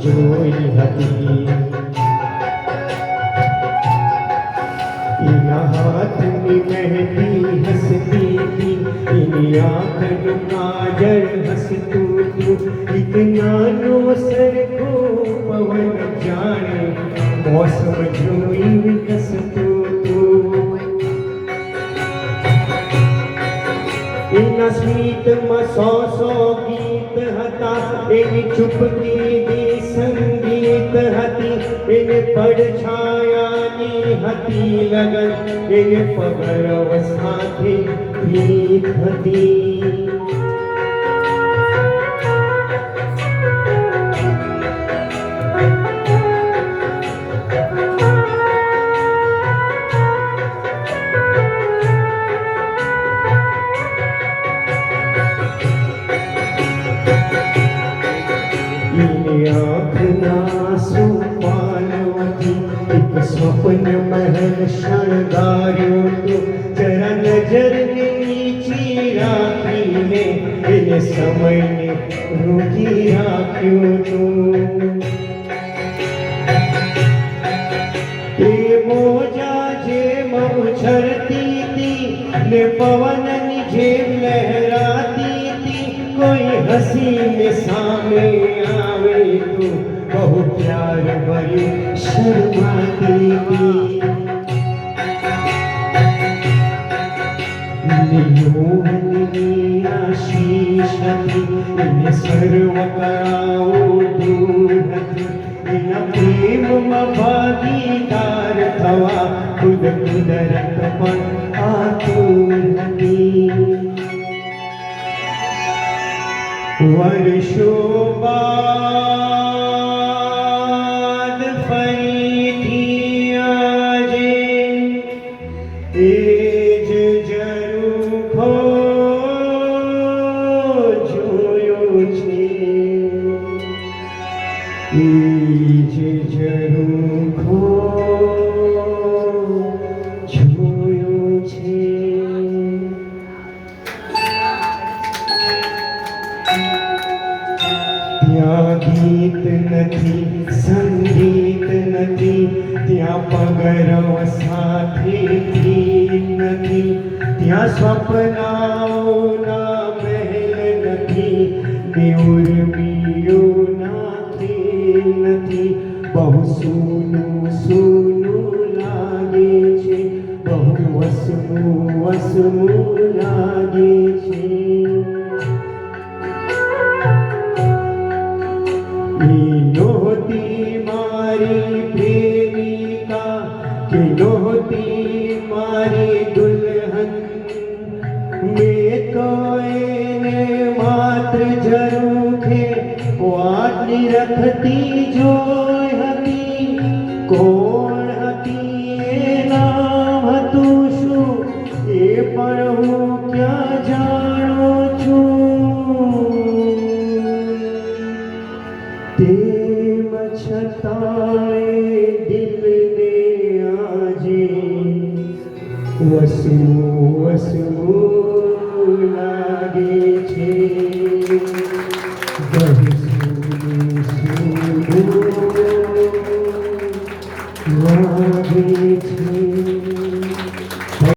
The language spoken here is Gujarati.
જોઈ હતી એના હાથની મહેંદી હસતી હતી એની આંખનું કાજળ હસતું હતું એક નાનો સરખો પવન જાણે મોસમ જોઈ વિકસતું હતું એના સ્મિતમાં સો ગીત હતા એની ચૂપકીની સંગીત હતી એને પડછાયાની હતી લગન એને પગરવ સાથે પ્રીત હતી આંખના સુપાલવતી એક સ્વપ્ન મહેલ શણગાર્યો તો જરા નજરને નીચી રાખીને એને સમયને રોકી રાખ્યો તો એ મોજા જેમ ઉછળતી હતી ને પવનની જેમ લહેરાતી હતી કોઈ હસીને સામે આવે તો બહુ પ્યાર ભરી શર્માતી હતી મોહનની આશીષ હતી એને સર્વ કળાઓ દૂર હતી એના પ્રેમમાં ભાગીદાર થવા ખુદ કુદરત પણ આતુર હતી વર્ષો બાદ ફરીથી આજે એ જ ઝરૂખો જોયો છે એ જ ઝરૂખો જોયો છે ત્યાં ગીત નથી સંગીત નથી ત્યાં પગરવ સાથે ગીત નથી ત્યાં સ્વપ્નાઓના મહેલ નથી ને ઉર્મિયોના ખેલ નથી બહુ સૂનું સૂનું લાગે છે બહુ વસમું વસમું લાગે છે નહોતી મારી પ્રેમિકા કે નહોતી મારી દુલ્હન મેં તો એને માત્ર ઝરૂખે વાટની રખતી જોઈ હતી કોણ હતી એ નામ હતું શું એ પણ હું ક્યાં જાણું છું તેમ છતાંય દિલને આજે વસવું વસવું લાગે છે